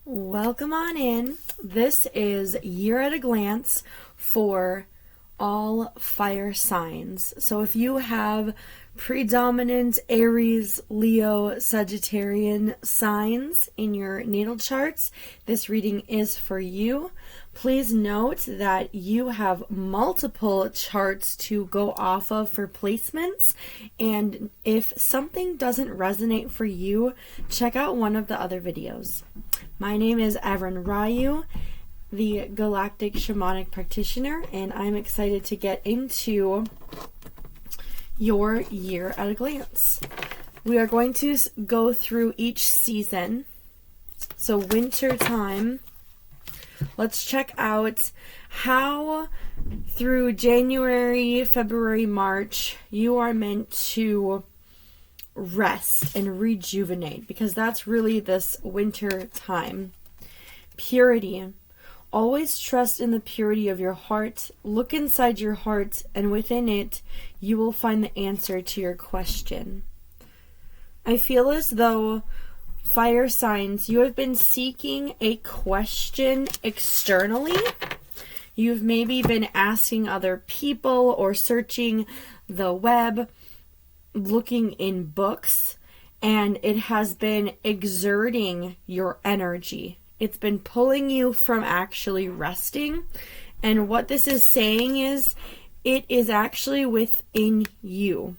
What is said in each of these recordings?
Welcome on in. This is Year at a Glance for all fire signs. So if you have predominant Aries, Leo, Sagittarian signs in your natal charts, this reading is for you. Please note that you have multiple charts to go off of for placements, and if something doesn't resonate for you, check out one of the other videos. My name is Avron Ryu, the Galactic Shamanic Practitioner, and I'm excited to get into your year at a glance. We are going to go through each season. So winter time, let's check out how through January, February, March, you are meant to rest and rejuvenate, because that's really this winter time. Purity. Always trust in the purity of your heart. Look inside your heart, and within it, you will find the answer to your question. I feel as though, fire signs, you have been seeking a question externally. You've maybe been asking other people or searching the web, looking in books, and it has been exerting your energy. It's been pulling you from actually resting. And what this is saying is, it is actually within you.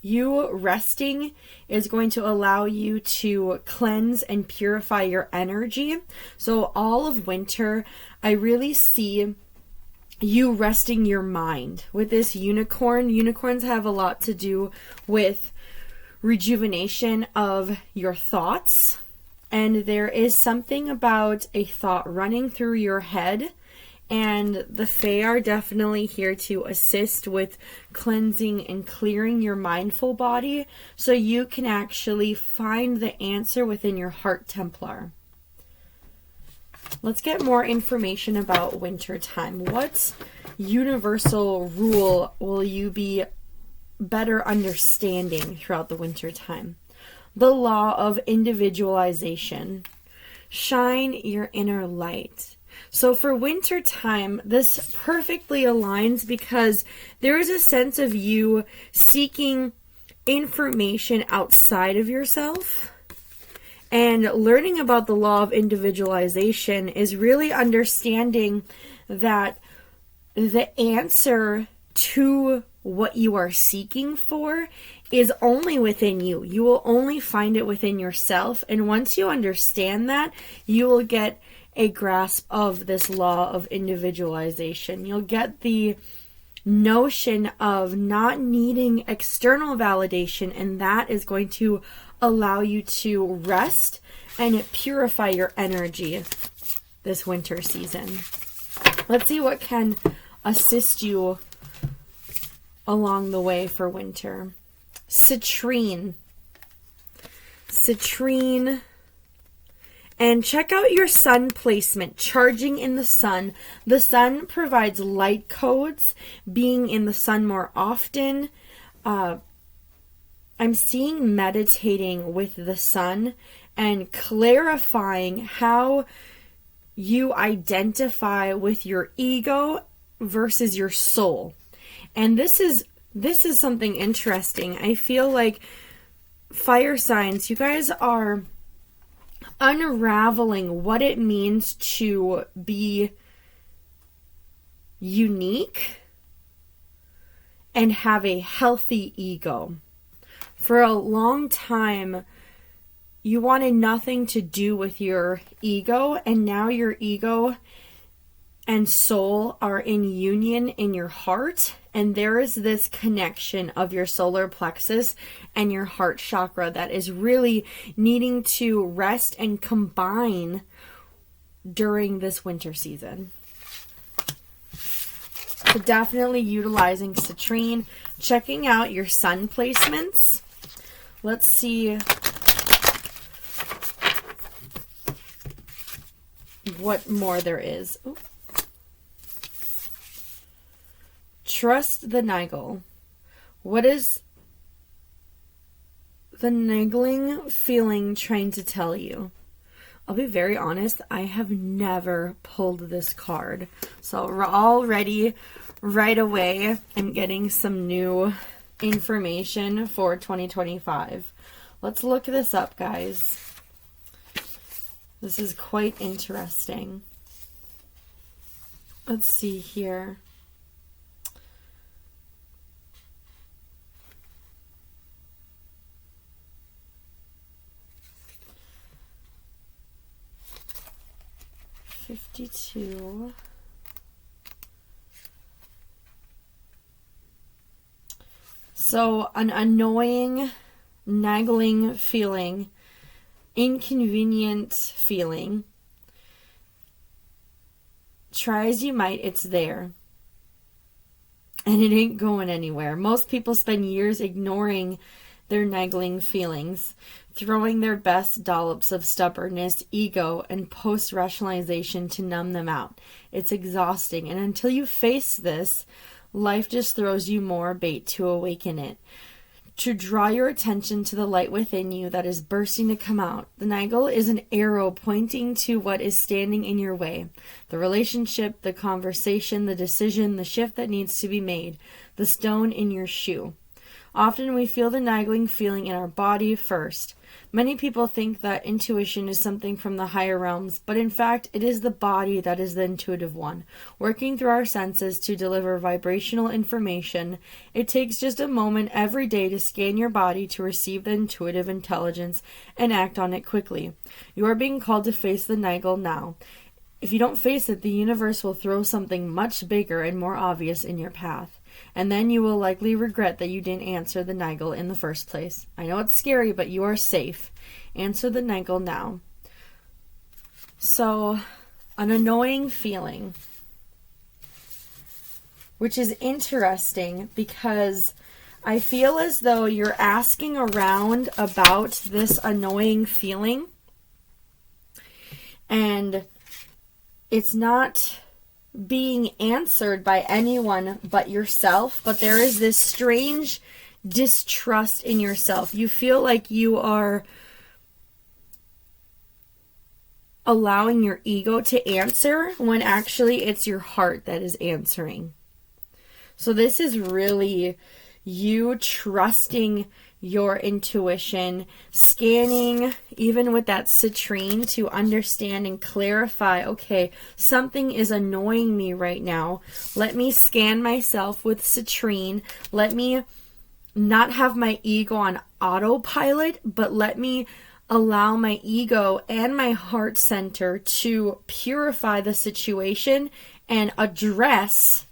You resting is going to allow you to cleanse and purify your energy. So all of winter, I really see you resting your mind. With this unicorn, unicorns have a lot to do with rejuvenation of your thoughts. And there is something about a thought running through your head, and the Fae are definitely here to assist with cleansing and clearing your mindful body so you can actually find the answer within your heart Templar. Let's get more information about winter time. What universal rule will you be better understanding throughout the winter time? The law of individualization. Shine your inner light. So for winter time, this perfectly aligns because there is a sense of you seeking information outside of yourself. And learning about the law of individualization is really understanding that the answer to what you are seeking for is only within you. You will only find it within yourself. And once you understand that, you will get a grasp of this law of individualization. You'll get the notion of not needing external validation, and that is going to allow you to rest and purify your energy this winter season. Let's see what can assist you along the way for winter. Citrine. And check out your sun placement, charging in the sun. The sun provides light codes, being in the sun more often. I'm seeing meditating with the sun and clarifying how you identify with your ego versus your soul. And this is something interesting. I feel like fire signs, you guys are unraveling what it means to be unique and have a healthy ego. For a long time, you wanted nothing to do with your ego, and now your ego and soul are in union in your heart, and there is this connection of your solar plexus and your heart chakra that is really needing to rest and combine during this winter season. So definitely utilizing citrine, checking out your sun placements. Let's see what more there is. Ooh. Trust the Nigel. What is the nagging feeling trying to tell you? I'll be very honest, I have never pulled this card. So already, right away, I'm getting some new information for 2025. Let's look this up, guys. This is quite interesting. Let's see here. $52. So an annoying, nagging feeling, inconvenient feeling. Try as you might, it's there. And it ain't going anywhere. Most people spend years ignoring their nagging feelings, throwing their best dollops of stubbornness, ego, and post-rationalization to numb them out. It's exhausting, and until you face this, life just throws you more bait to awaken it, to draw your attention to the light within you that is bursting to come out. The naggle is an arrow pointing to what is standing in your way. The relationship, the conversation, the decision, the shift that needs to be made, the stone in your shoe. Often we feel the nagging feeling in our body first. Many people think that intuition is something from the higher realms, but in fact, it is the body that is the intuitive one, working through our senses to deliver vibrational information. It takes just a moment every day to scan your body to receive the intuitive intelligence and act on it quickly. You are being called to face the naggle now. If you don't face it, the universe will throw something much bigger and more obvious in your path. And then you will likely regret that you didn't answer the naggle in the first place. I know it's scary, but you are safe. Answer the naggle now. So, an annoying feeling, which is interesting because I feel as though you're asking around about this annoying feeling, and it's not being answered by anyone but yourself, but there is this strange distrust in yourself. You feel like you are allowing your ego to answer when actually it's your heart that is answering. So this is really you trusting your intuition, scanning even with that citrine to understand and clarify, okay, something is annoying me right now. Let me scan myself with citrine. Let me not have my ego on autopilot, but let me allow my ego and my heart center to purify the situation and address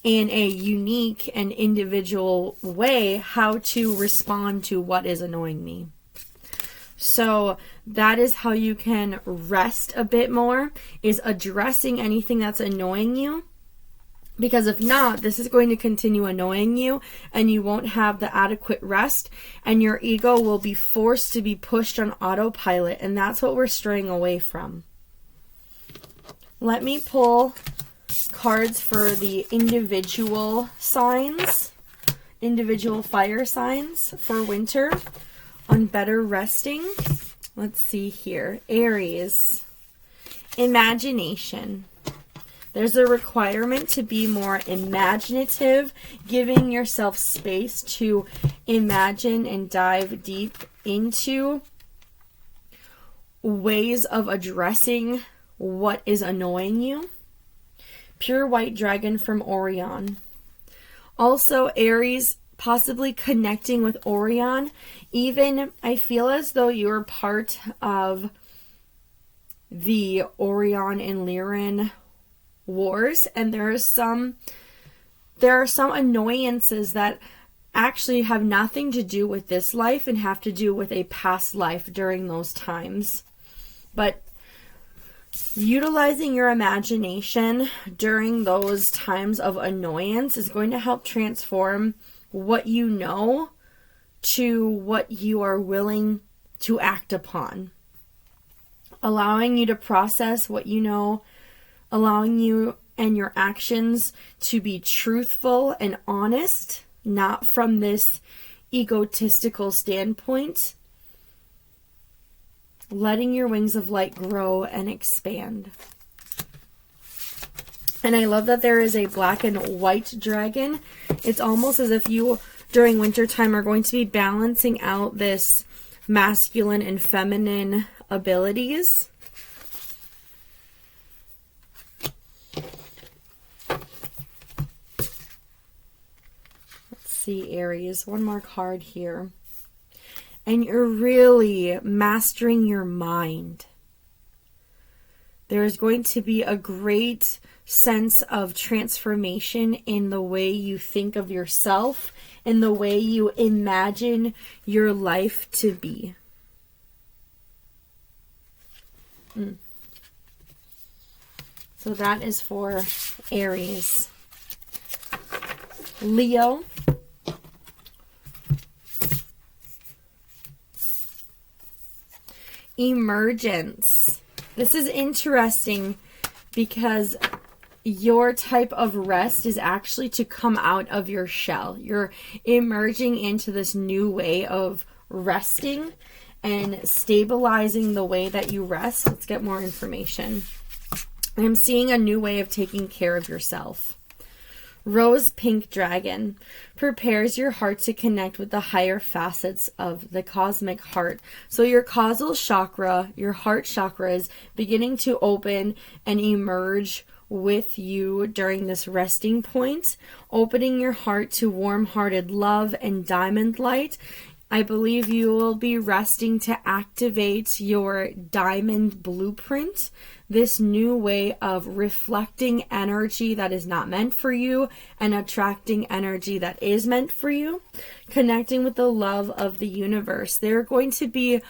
in a unique and individual way how to respond to what is annoying me. So that is how you can rest a bit more, is addressing anything that's annoying you. Because if not, this is going to continue annoying you and you won't have the adequate rest and your ego will be forced to be pushed on autopilot, and that's what we're straying away from. Let me pull cards for the individual signs, individual fire signs for winter on better resting. Let's see here. Aries, imagination. There's a requirement to be more imaginative, giving yourself space to imagine and dive deep into ways of addressing what is annoying you. Pure white dragon from Orion. Also, Aries, possibly connecting with Orion. Even, I feel as though you're part of the Orion and Lyran wars, and there are some annoyances that actually have nothing to do with this life and have to do with a past life during those times. But utilizing your imagination during those times of annoyance is going to help transform what you know to what you are willing to act upon. Allowing you to process what you know, allowing you and your actions to be truthful and honest, not from this egotistical standpoint, letting your wings of light grow and expand. And I love that there is a black and white dragon. It's almost as if you, during wintertime, are going to be balancing out this masculine and feminine abilities. Let's see, Aries. One more card here. And you're really mastering your mind. There is going to be a great sense of transformation in the way you think of yourself, in the way you imagine your life to be. So that is for Aries. Leo. Emergence. This is interesting because your type of rest is actually to come out of your shell. You're emerging into this new way of resting and stabilizing the way that you rest. Let's get more information. I'm seeing a new way of taking care of yourself. Rose pink dragon prepares your heart to connect with the higher facets of the cosmic heart. So your causal chakra, your heart chakra, is beginning to open and emerge with you during this resting point, opening your heart to warm-hearted love and diamond light. I believe you will be resting to activate your diamond blueprint, this new way of reflecting energy that is not meant for you and attracting energy that is meant for you, connecting with the love of the universe. There are going to be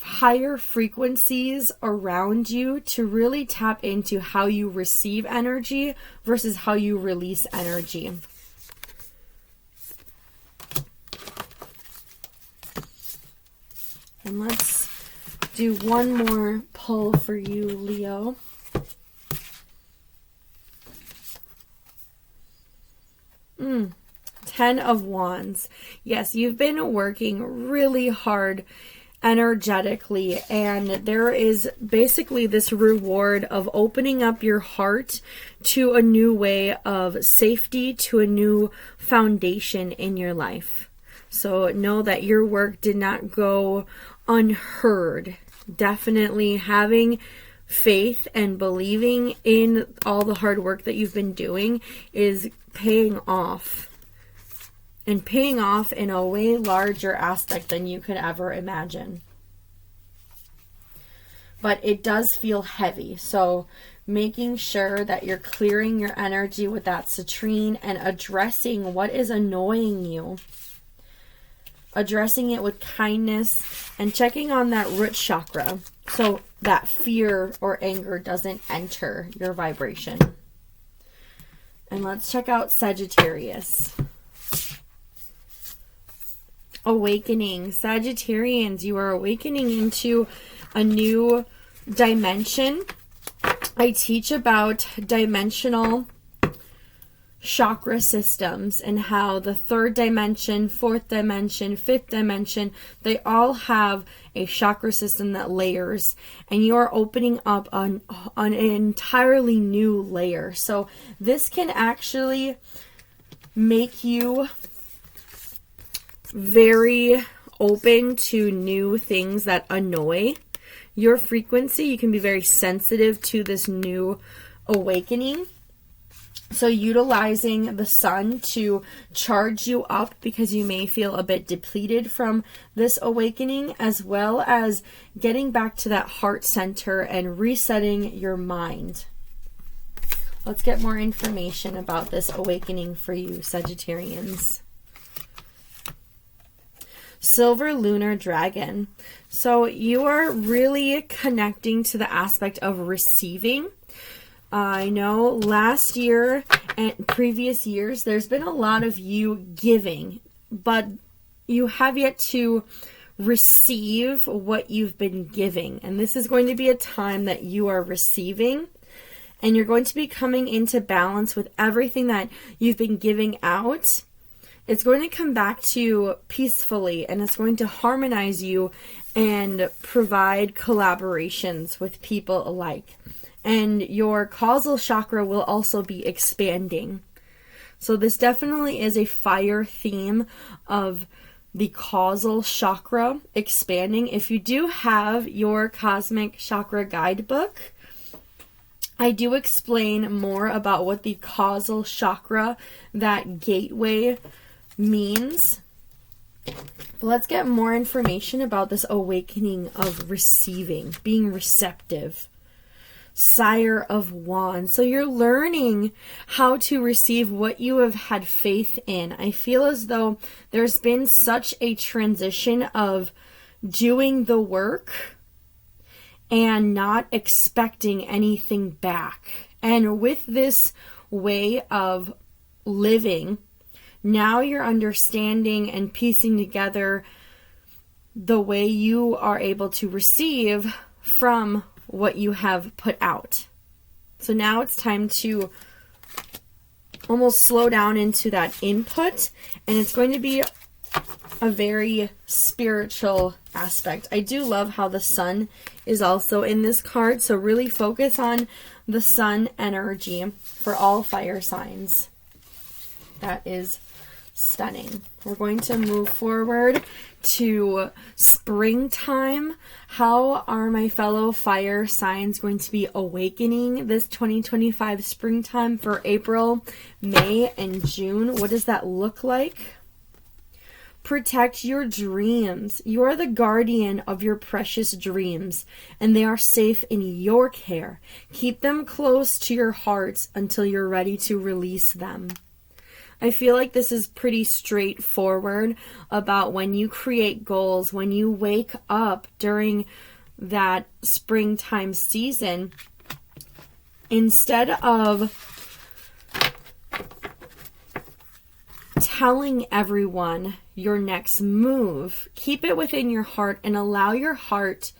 higher frequencies around you to really tap into how you receive energy versus how you release energy. And let's do one more pull for you, Leo. Ten of Wands. Yes, you've been working really hard energetically, and there is basically this reward of opening up your heart to a new way of safety, to a new foundation in your life. So know that your work did not go unheard. Definitely having faith and believing in all the hard work that you've been doing is paying off. And paying off in a way larger aspect than you could ever imagine. But it does feel heavy. So making sure that you're clearing your energy with that citrine and addressing what is annoying you. Addressing it with kindness and checking on that root chakra so that fear or anger doesn't enter your vibration. And let's check out Sagittarius. Awakening. Sagittarians, you are awakening into a new dimension. I teach about dimensional chakra systems and how the third dimension, fourth dimension, fifth dimension, they all have a chakra system that layers, and you are opening up an entirely new layer. So this can actually make you very open to new things that annoy your frequency. You can be very sensitive to this new awakening. So utilizing the sun to charge you up because you may feel a bit depleted from this awakening, as well as getting back to that heart center and resetting your mind. Let's get more information about this awakening for you, Sagittarians. Silver lunar dragon. So you are really connecting to the aspect of receiving. I know last year and previous years, there's been a lot of you giving, but you have yet to receive what you've been giving. And this is going to be a time that you are receiving, and you're going to be coming into balance with everything that you've been giving out it's going to come back to you peacefully, and it's going to harmonize you and provide collaborations with people alike. And your causal chakra will also be expanding. So this definitely is a fire theme of the causal chakra expanding. If you do have your cosmic chakra guidebook, I do explain more about what the causal chakra, that gateway, means. But let's get more information about this awakening of receiving, being receptive. Sire of Wands. So you're learning how to receive what you have had faith in. I feel as though there's been such a transition of doing the work and not expecting anything back. And with this way of living, now you're understanding and piecing together the way you are able to receive from what you have put out. So now it's time to almost slow down into that input, and it's going to be a very spiritual aspect. I do love how the sun is also in this card, so really focus on the sun energy for all fire signs. That is stunning. We're going to move forward to springtime. How are my fellow fire signs going to be awakening this 2025 springtime for April, May, and June? What does that look like? Protect your dreams. You are the guardian of your precious dreams, and they are safe in your care. Keep them close to your heart until you're ready to release them. I feel like this is pretty straightforward about when you create goals, when you wake up during that springtime season, instead of telling everyone your next move, keep it within your heart and allow your heart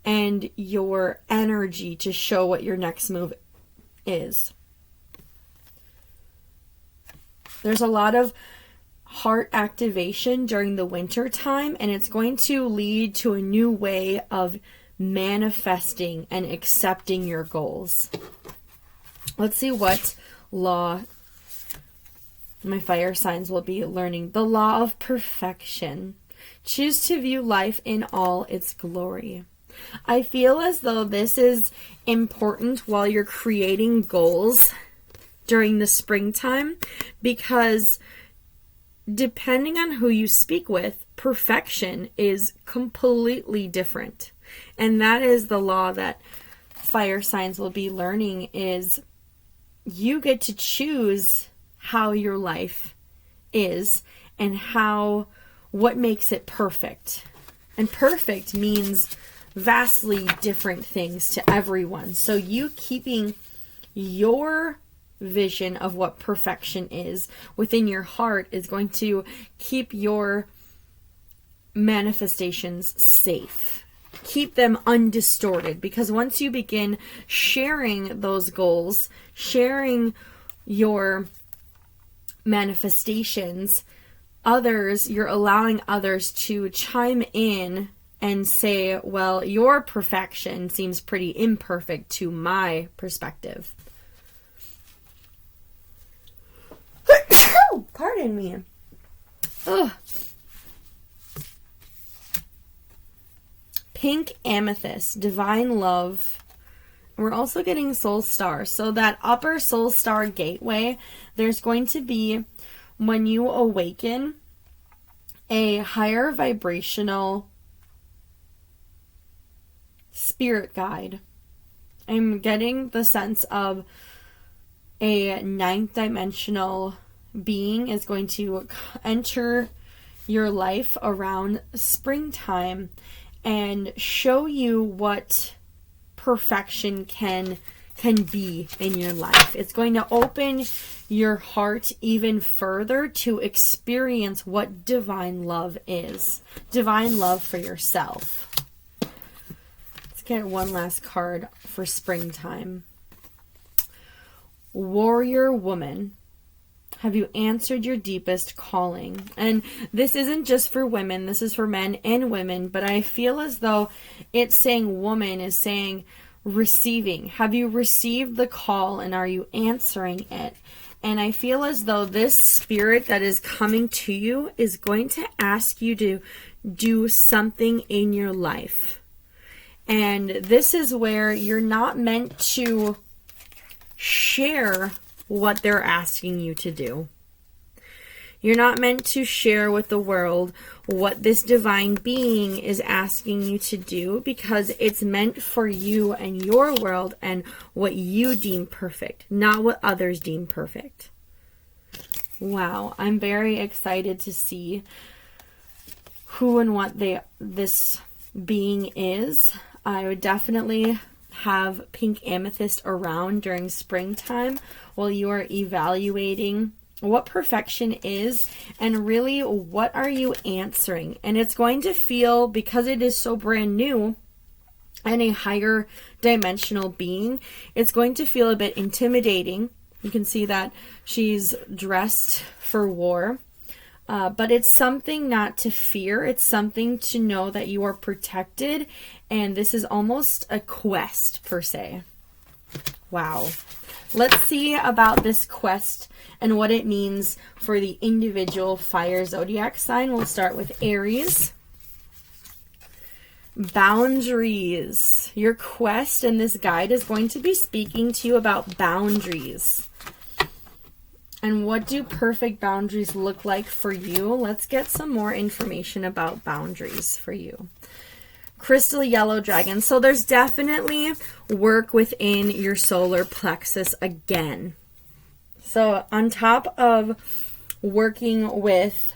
and your energy to show what your next move is. There's a lot of heart activation during the winter time, and it's going to lead to a new way of manifesting and accepting your goals. Let's see what law my fire signs will be learning. The law of perfection. Choose to view life in all its glory. I feel as though this is important while you're creating goals during the springtime, because depending on who you speak with, perfection is completely different. And that is the law that fire signs will be learning, is you get to choose how your life is and what makes it perfect. And perfect means vastly different things to everyone. So you keeping your vision of what perfection is within your heart is going to keep your manifestations safe. Keep them undistorted, because once you begin sharing those goals, sharing your manifestations, you're allowing others to chime in and say, well, your perfection seems pretty imperfect to my perspective. Pardon me. Ugh. Pink amethyst, divine love. We're also getting soul star. So that upper soul star gateway, there's going to be, when you awaken, a higher vibrational spirit guide. I'm getting the sense of a ninth dimensional being is going to enter your life around springtime and show you what perfection can be in your life. It's going to open your heart even further to experience what divine love is. Divine love for yourself. Let's get one last card for springtime. Warrior woman. Have you answered your deepest calling? And this isn't just for women, this is for men and women, but I feel as though it's saying woman is saying receiving. Have you received the call and are you answering it? And I feel as though this spirit that is coming to you is going to ask you to do something in your life. And this is where you're not meant to share what they're asking you to do. You're not meant to share with the world what this divine being is asking you to do, because it's meant for you and your world and what you deem perfect, not what others deem perfect. Wow, I'm very excited to see who and what this being is. I would definitely have pink amethyst around during springtime while you are evaluating what perfection is and really what are you answering. And it's going to feel, because it is so brand new and a higher dimensional being, it's going to feel a bit intimidating. You can see that she's dressed for war. But it's something not to fear. It's something to know that you are protected. And this is almost a quest per se. Wow. Let's see about this quest and what it means for the individual fire zodiac sign. We'll start with Aries. Boundaries. Your quest and this guide is going to be speaking to you about boundaries. And what do perfect boundaries look like for you? Let's get some more information about boundaries for you. Crystal yellow dragon. So there's definitely work within your solar plexus again. So on top of working with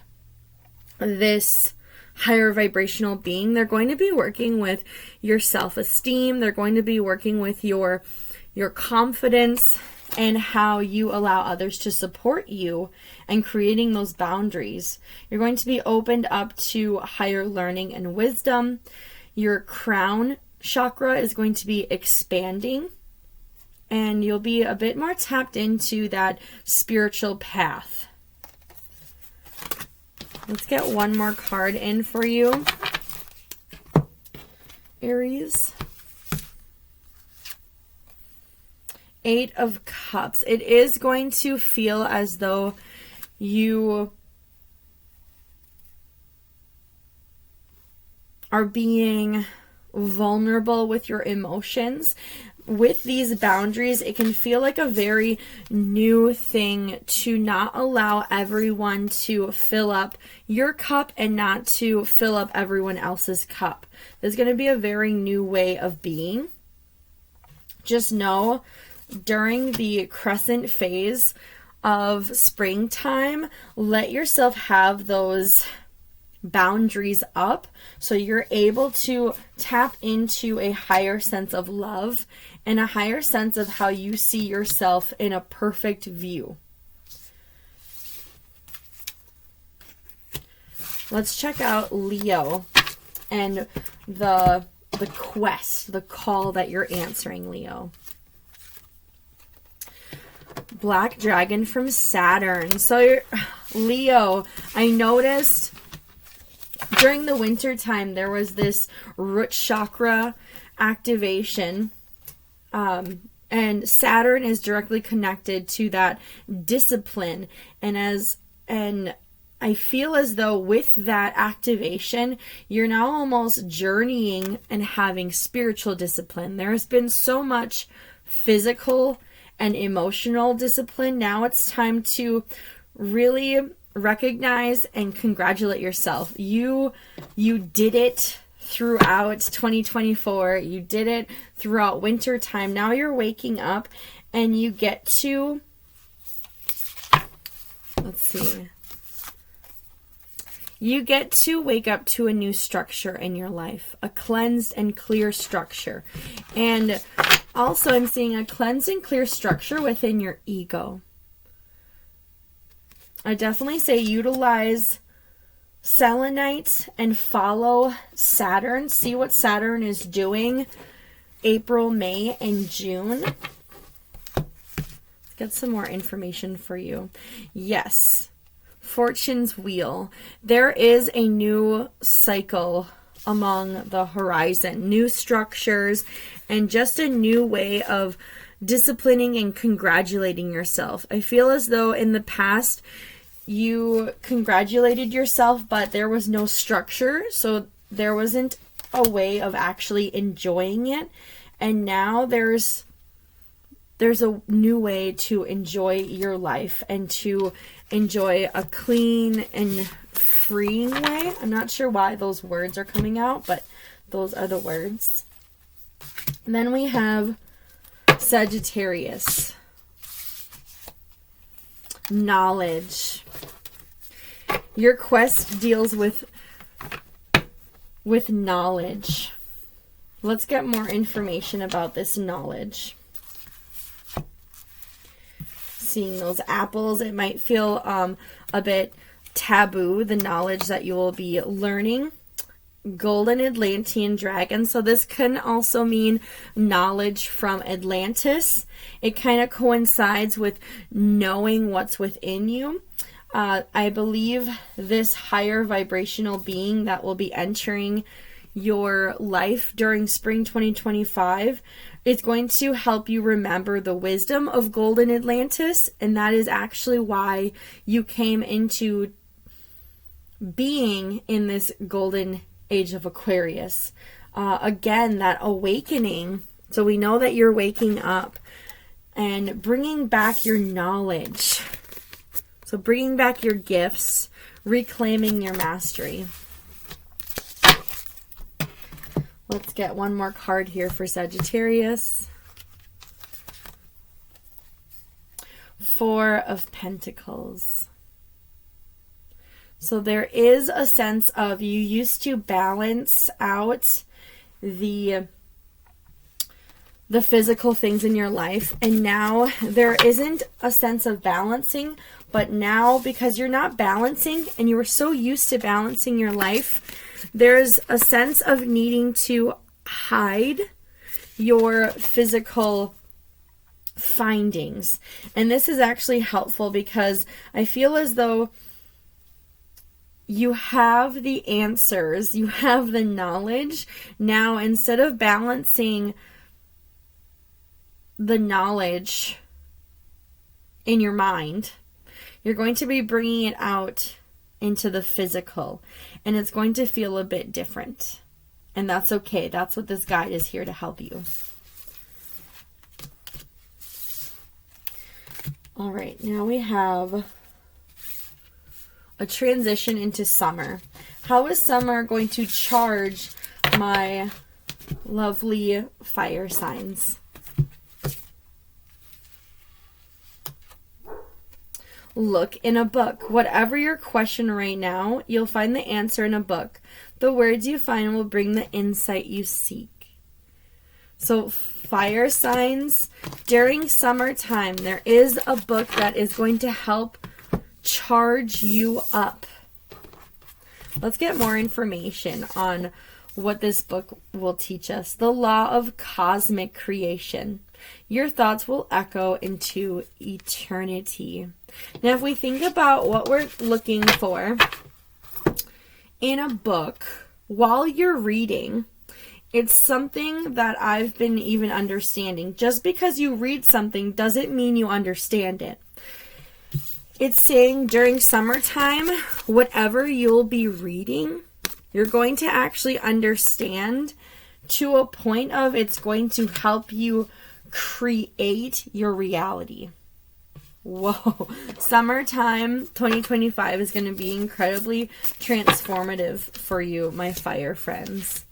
this higher vibrational being, they're going to be working with your self-esteem. They're going to be working with your confidence and how you allow others to support you and creating those boundaries. You're going to be opened up to higher learning and wisdom. Your crown chakra is going to be expanding, and you'll be a bit more tapped into that spiritual path. Let's get one more card in for you, Aries. 8 of Cups. It is going to feel as though you are being vulnerable with your emotions. With these boundaries, it can feel like a very new thing to not allow everyone to fill up your cup and not to fill up everyone else's cup. There's going to be a very new way of being. Just know, during the crescent phase of springtime, let yourself have those boundaries up so you're able to tap into a higher sense of love and a higher sense of how you see yourself in a perfect view. Let's check out Leo and the quest, the call that you're answering, Leo. Black dragon from Saturn. So Leo, I noticed during the winter time there was this root chakra activation, and Saturn is directly connected to that discipline, and I feel as though with that activation you're now almost journeying and having spiritual discipline. There's been so much physical and emotional discipline. Now it's time to really recognize and congratulate yourself. You did it throughout 2024. You did it throughout winter time. Now you're waking up and you get to, let's see, you get to wake up to a new structure in your life, a cleansed and clear structure. And also I'm seeing a cleansed and clear structure within your ego. I definitely say utilize selenite and follow Saturn. See what Saturn is doing April, May, and June. get some more information for you. Yes, Fortune's wheel. There is a new cycle among the horizon, new structures, and just a new way of disciplining and congratulating yourself. I feel as though in the past you congratulated yourself, but there was no structure, so there wasn't a way of actually enjoying it. And now there's a new way to enjoy your life and to enjoy a clean and freeing way. I'm not sure why those words are coming out, but those are the words. And then we have Sagittarius. Knowledge. Your quest deals with knowledge. Let's get more information about this knowledge. Seeing those apples, it might feel a bit taboo, the knowledge that you will be learning. Golden Atlantean dragon. So this can also mean knowledge from Atlantis. It kind of coincides with knowing what's within you. I believe this higher vibrational being that will be entering your life during spring 2025 is going to help you remember the wisdom of Golden Atlantis, and that is actually why you came into being in this golden age of Aquarius. Again, that awakening. So we know that you're waking up and bringing back your knowledge. So bringing back your gifts, reclaiming your mastery. Let's get one more card here for Sagittarius. Four of Pentacles. So there is a sense of you used to balance out the physical things in your life, and now there isn't a sense of balancing, but now because you're not balancing and you were so used to balancing your life, there's a sense of needing to hide your physical findings. And this is actually helpful because I feel as though you have the answers, you have the knowledge. Now, instead of balancing the knowledge in your mind, you're going to be bringing it out into the physical, and it's going to feel a bit different. And that's okay. That's what this guide is here to help you. All right, now we have a transition into summer. How is summer going to charge my lovely fire signs? Look in a book. Whatever your question right now, you'll find the answer in a book. The words you find will bring the insight you seek. So fire signs, during summertime, there is a book that is going to help charge you up. Let's get more information on what this book will teach us. The law of cosmic creation. Your thoughts will echo into eternity. Now, if we think about what we're looking for in a book while you're reading, it's something that I've been even understanding. Just because you read something doesn't mean you understand it. It's saying during summertime, whatever you'll be reading, you're going to actually understand to a point of it's going to help you create your reality. Whoa. Summertime 2025 is going to be incredibly transformative for you, my fire friends.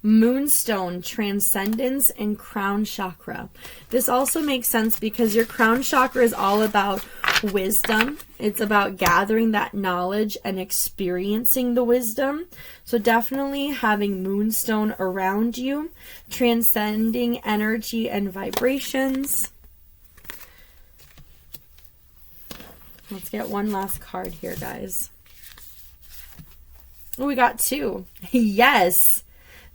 Moonstone, transcendence, and crown chakra. This also makes sense because your crown chakra is all about wisdom. It's about gathering that knowledge and experiencing the wisdom. So definitely having moonstone around you, transcending energy and vibrations. Let's get one last card here, guys. Oh, we got two. Yes.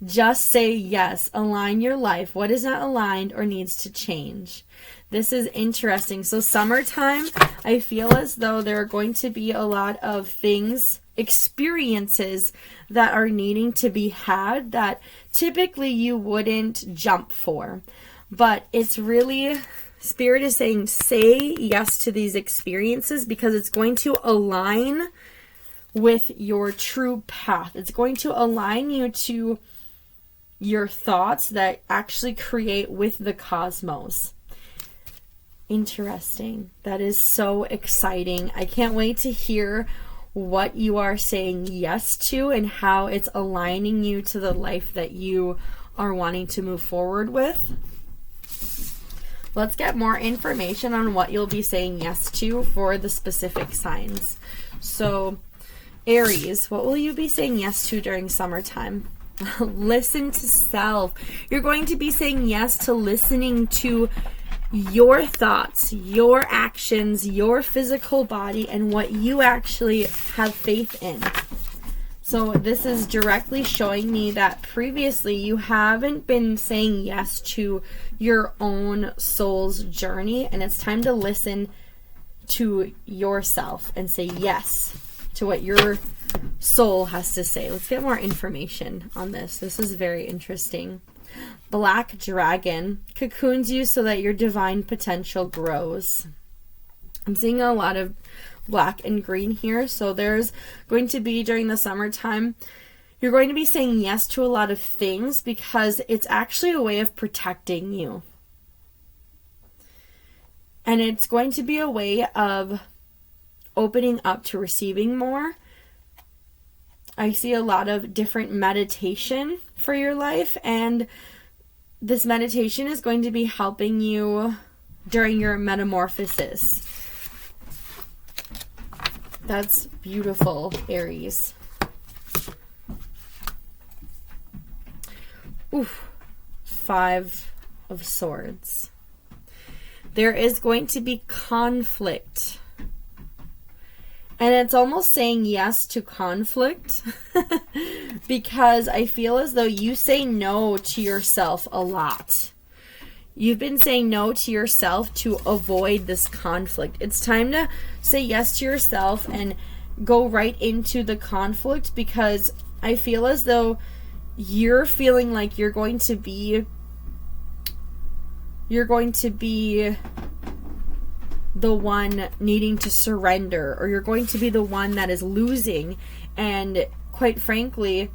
Just say yes. Align your life. What is not aligned or needs to change? This is interesting. So summertime, I feel as though there are going to be a lot of things, experiences that are needing to be had that typically you wouldn't jump for. But it's really, Spirit is saying, say yes to these experiences because it's going to align with your true path. It's going to align you to your thoughts that actually create with the cosmos. Interesting. That is so exciting. I can't wait to hear what you are saying yes to and how it's aligning you to the life that you are wanting to move forward with. Let's get more information on what you'll be saying yes to for the specific signs. So, Aries, what will you be saying yes to during summertime? Listen to self. You're going to be saying yes to listening to your thoughts, your actions, your physical body, and what you actually have faith in. So this is directly showing me that previously you haven't been saying yes to your own soul's journey, and it's time to listen to yourself and say yes to what your soul has to say. Let's get more information on this. This is very interesting. Black dragon cocoons you so that your divine potential grows. I'm seeing a lot of black and green here. So there's going to be, during the summertime, you're going to be saying yes to a lot of things because it's actually a way of protecting you. And it's going to be a way of opening up to receiving more. I see a lot of different meditation for your life, and this meditation is going to be helping you during your metamorphosis. That's beautiful, Aries. Oof. 5 of Swords. There is going to be conflict. And it's almost saying yes to conflict because I feel as though you say no to yourself a lot. You've been saying no to yourself to avoid this conflict. It's time to say yes to yourself and go right into the conflict because I feel as though you're feeling like you're going to be the one needing to surrender, or you're going to be the one that is losing. And quite frankly,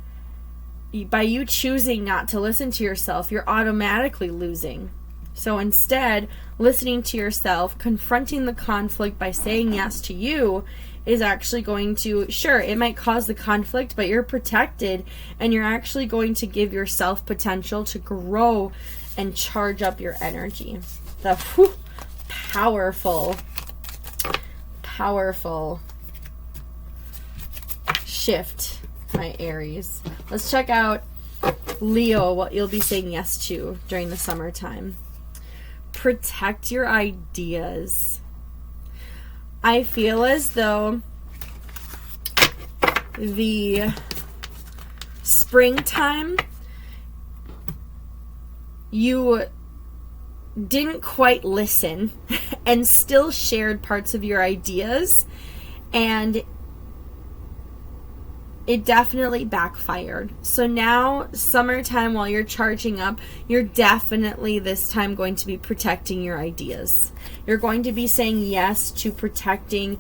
by you choosing not to listen to yourself, you're automatically losing. So instead, listening to yourself, confronting the conflict by saying yes to you is actually going to, sure, it might cause the conflict, but you're protected and you're actually going to give yourself potential to grow and charge up your energy. Powerful shift, my Aries. Let's check out Leo, what you'll be saying yes to during the summertime. Protect your ideas. I feel as though the springtime, you didn't quite listen and still shared parts of your ideas, and it definitely backfired. So now, summertime, while you're charging up, you're definitely this time going to be protecting your ideas. You're going to be saying yes to protecting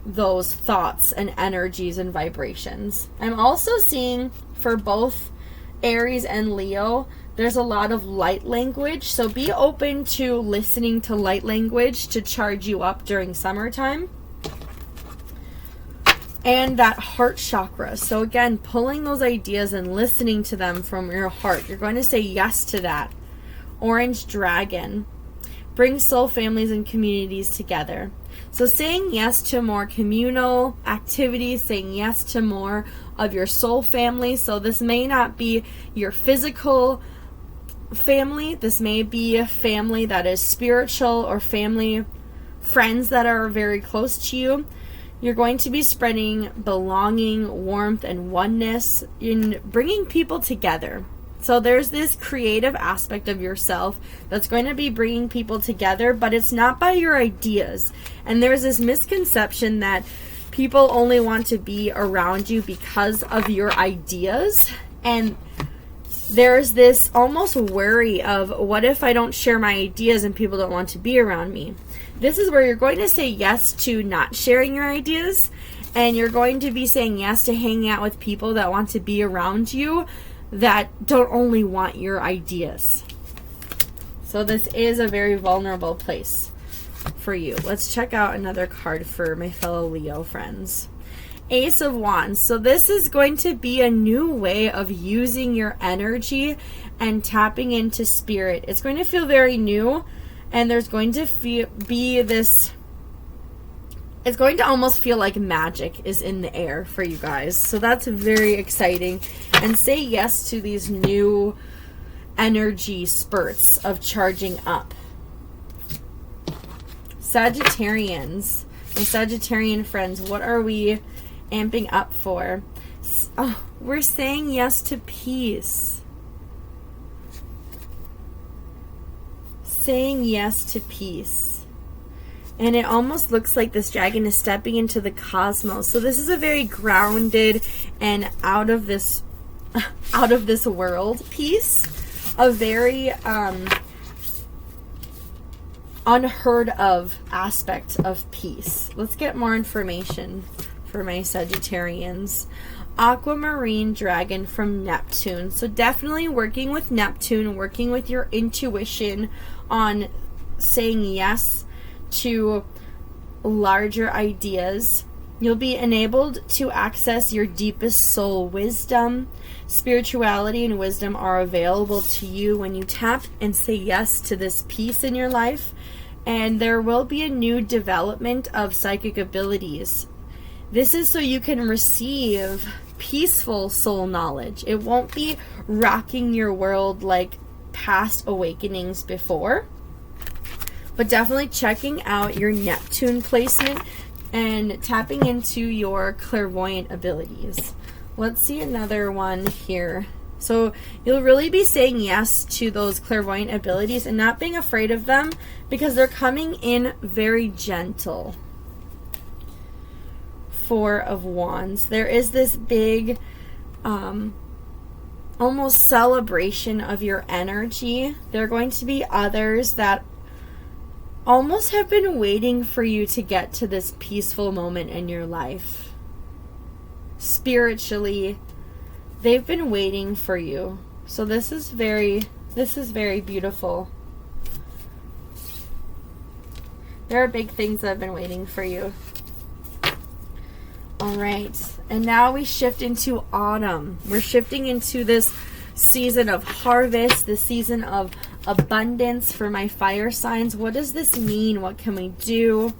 those thoughts and energies and vibrations. I'm also seeing for both Aries and Leo, there's a lot of light language, so be open to listening to light language to charge you up during summertime. And that heart chakra. So again, pulling those ideas and listening to them from your heart. You're going to say yes to that. Orange dragon. Bring soul families and communities together. So saying yes to more communal activities, saying yes to more of your soul family. So this may not be your physical family. This may be a family that is spiritual, or family, friends that are very close to you. You're going to be spreading belonging, warmth, and oneness in bringing people together. So there's this creative aspect of yourself that's going to be bringing people together, but it's not by your ideas. And there's this misconception that people only want to be around you because of your ideas. And there's this almost worry of, what if I don't share my ideas and people don't want to be around me? This is where you're going to say yes to not sharing your ideas, and you're going to be saying yes to hanging out with people that want to be around you, that don't only want your ideas. So this is a very vulnerable place for you. Let's check out another card for my fellow Leo friends. Ace of Wands. So this is going to be a new way of using your energy and tapping into spirit. It's going to feel very new, and there's going to be this, it's going to almost feel like magic is in the air for you guys. So that's very exciting. And say yes to these new energy spurts of charging up. Sagittarians, my Sagittarian friends, what are we amping up for? Oh, we're saying yes to peace. Saying yes to peace. And it almost looks like this dragon is stepping into the cosmos. So this is a very grounded and out of this world piece. A very unheard of aspect of peace. Let's get more information for my Sagittarians. Aquamarine dragon from Neptune. So definitely working with Neptune, working with your intuition on saying yes to larger ideas. You'll be enabled to access your deepest soul wisdom. Spirituality and wisdom are available to you when you tap and say yes to this piece in your life. And there will be a new development of psychic abilities. This is so you can receive peaceful soul knowledge. It won't be rocking your world like past awakenings before. But definitely checking out your Neptune placement and tapping into your clairvoyant abilities. Let's see another one here. So you'll really be saying yes to those clairvoyant abilities and not being afraid of them, because they're coming in very gentle. Four of Wands. There is this big almost celebration of your energy. There are going to be others that almost have been waiting for you to get to this peaceful moment in your life. Spiritually, they've been waiting for you. So this is very beautiful. There are big things that have been waiting for you. All right. And now we shift into autumn. We're shifting into this season of harvest, the season of abundance for my fire signs. What does this mean? What can we do?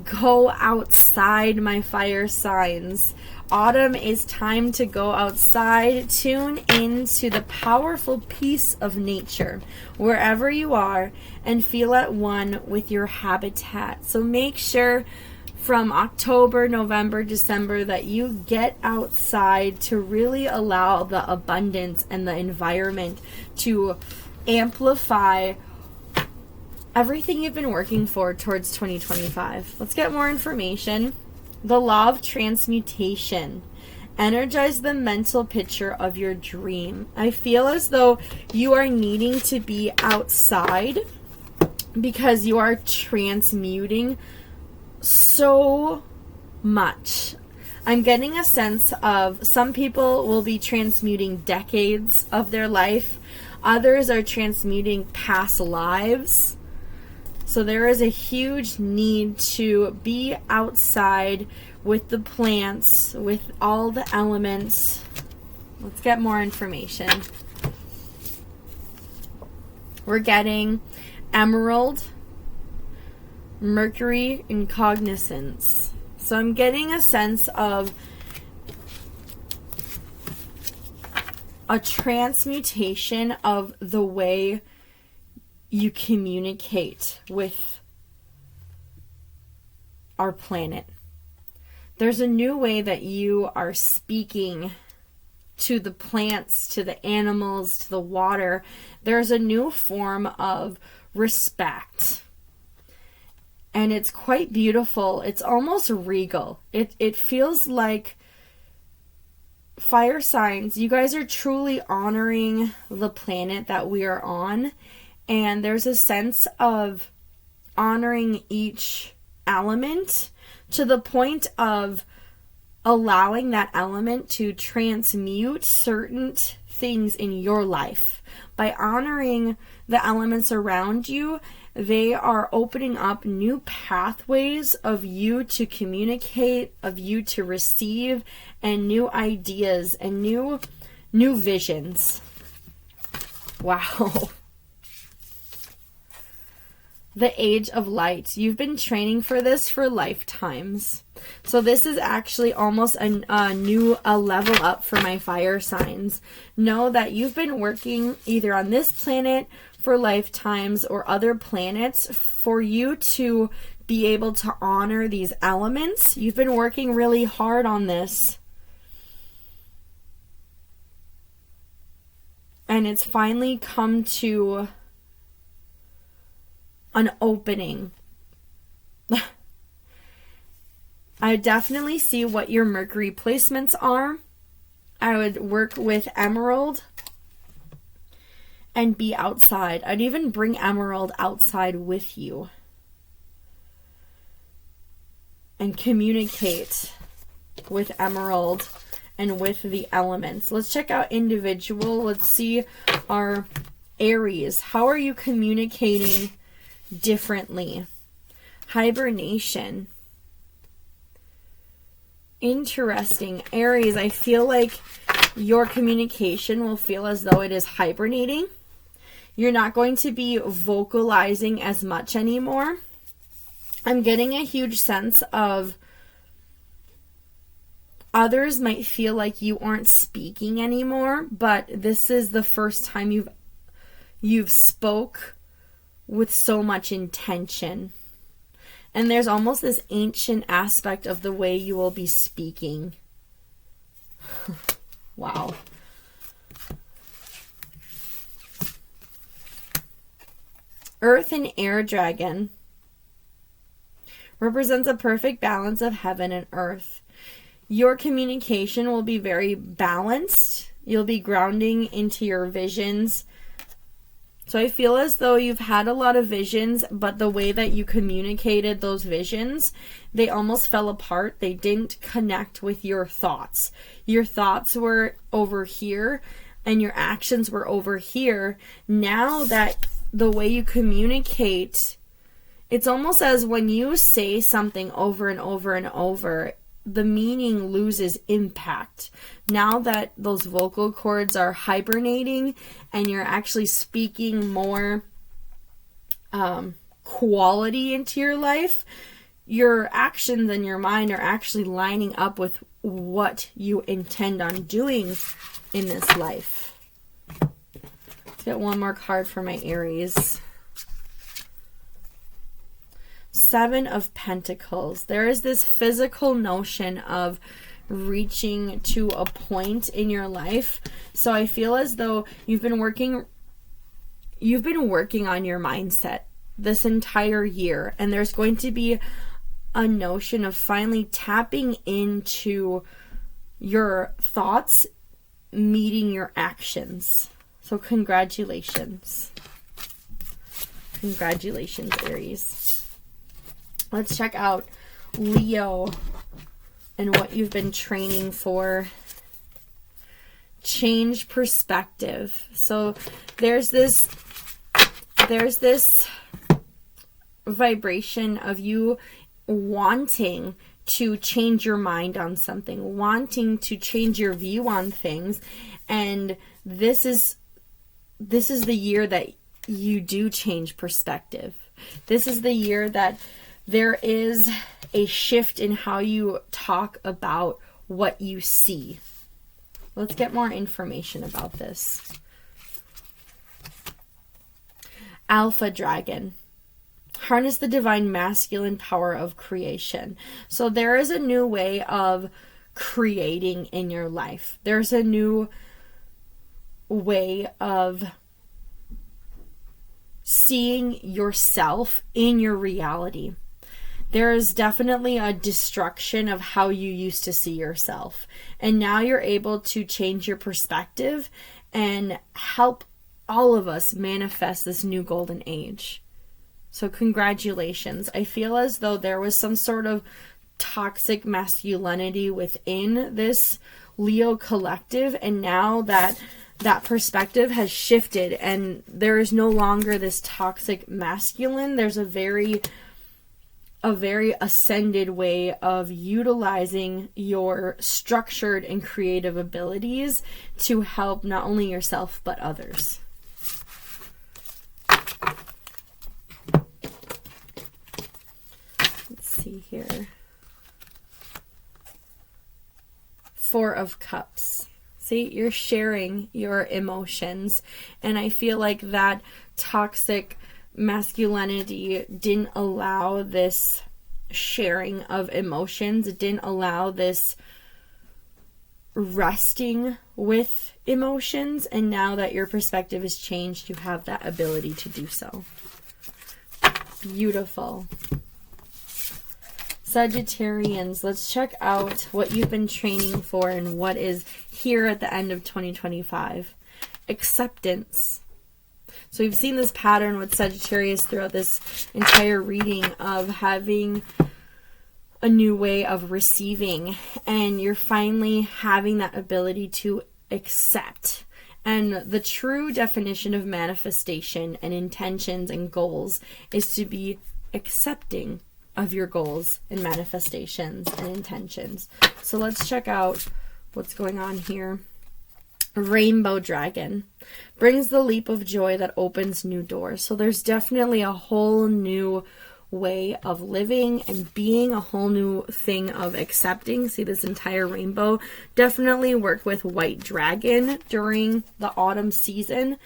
Go outside, my fire signs. Autumn is time to go outside. Tune into the powerful peace of nature wherever you are and feel at one with your habitat. So make sure from October, November, December that you get outside to really allow the abundance and the environment to amplify everything you've been working for towards 2025. Let's get more information. The law of transmutation. Energize the mental picture of your dream. I feel as though you are needing to be outside because you are transmuting so much. I'm getting a sense of some people will be transmuting decades of their life. Others are transmuting past lives. So there is a huge need to be outside with the plants, with all the elements. Let's get more information. We're getting Emerald, Mercury, and Cognizance. So I'm getting a sense of a transmutation of the way you communicate with our planet. There's a new way that you are speaking to the plants, to the animals, to the water. There's a new form of respect. And it's quite beautiful. It's almost regal. It feels like fire signs, you guys are truly honoring the planet that we are on. And there's a sense of honoring each element to the point of allowing that element to transmute certain things in your life. By honoring the elements around you, they are opening up new pathways of you to communicate, of you to receive, and new ideas and new visions. Wow. The Age of Light. You've been training for this for lifetimes. So this is actually almost a level up for my fire signs. Know that you've been working either on this planet for lifetimes or other planets for you to be able to honor these elements. You've been working really hard on this. And it's finally come to an opening. I definitely see what your Mercury placements are. I would work with Emerald and be outside. I'd even bring Emerald outside with you and communicate with Emerald and with the elements. Let's check out individual. Let's see our Aries. How are you communicating differently? Hibernation. Interesting. Aries, I feel like your communication will feel as though it is hibernating. You're not going to be vocalizing as much anymore. I'm getting a huge sense of others might feel like you aren't speaking anymore, but this is the first time you've spoke with so much intention. And there's almost this ancient aspect of the way you will be speaking. Wow. Earth and Air Dragon represents a perfect balance of heaven and earth. Your communication will be very balanced. You'll be grounding into your visions. So I feel as though you've had a lot of visions, but the way that you communicated those visions, they almost fell apart. They didn't connect with your thoughts. Your thoughts were over here and your actions were over here. Now that the way you communicate, it's almost as when you say something over and over and over, the meaning loses impact. Now that those vocal cords are hibernating and you're actually speaking more quality into your life, your actions and your mind are actually lining up with what you intend on doing in this life. Let's get one more card for my Aries. Seven of Pentacles. There is this physical notion of reaching to a point in your life. So I feel as though you've been working on your mindset this entire year, and there's going to be a notion of finally tapping into your thoughts meeting your actions. So congratulations. Congratulations, Aries. Let's check out Leo and what you've been training for. Change perspective. So there's this vibration of you wanting to change your mind on something, wanting to change your view on things, and this is the year that you do change perspective. This is the year that there is a shift in how you talk about what you see. Let's get more information about this. Alpha Dragon. Harness the divine masculine power of creation. So there is a new way of creating in your life. There's a new way of seeing yourself in your reality. There is definitely a destruction of how you used to see yourself. And now you're able to change your perspective and help all of us manifest this new golden age. So congratulations. I feel as though there was some sort of toxic masculinity within this Leo collective, and now that perspective has shifted and there is no longer this toxic masculine. There's a very ascended way of utilizing your structured and creative abilities to help not only yourself but others. Let's see here. Four of Cups. See, you're sharing your emotions, and I feel like that toxic masculinity didn't allow this sharing of emotions. It didn't allow this resting with emotions, and now that your perspective has changed, you have that ability to do so. Beautiful. Sagittarians, let's check out what you've been training for and what is here at the end of 2025. Acceptance. So we've seen this pattern with Sagittarius throughout this entire reading of having a new way of receiving, and you're finally having that ability to accept. And the true definition of manifestation and intentions and goals is to be accepting of your goals and manifestations and intentions. So let's check out what's going on here. Rainbow Dragon brings the leap of joy that opens new doors. So there's definitely a whole new way of living and being, a whole new thing of accepting. See, this entire rainbow definitely worked with White Dragon during the autumn season.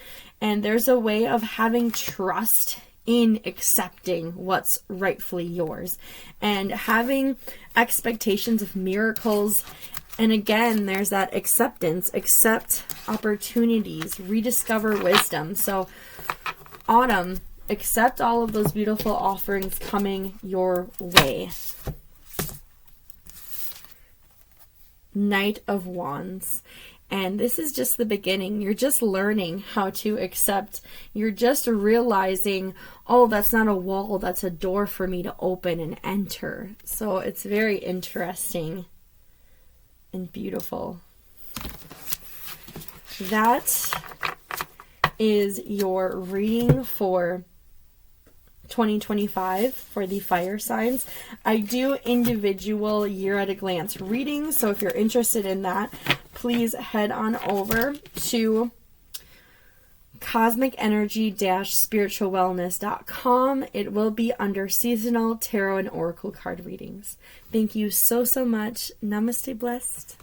And there's a way of having trust in accepting what's rightfully yours and having expectations of miracles. And again, there's that acceptance, accept opportunities, rediscover wisdom. So autumn, accept all of those beautiful offerings coming your way. Knight of Wands. And this is just the beginning. You're just learning how to accept. You're just realizing, oh, that's not a wall, that's a door for me to open and enter. So it's very interesting and beautiful. That is your reading for 2025 for the fire signs. I do individual year at a glance readings, so if you're interested in that, please head on over to cosmicenergy-spiritualwellness.com. It will be under seasonal tarot and oracle card readings. Thank you so much. Namaste, blessed.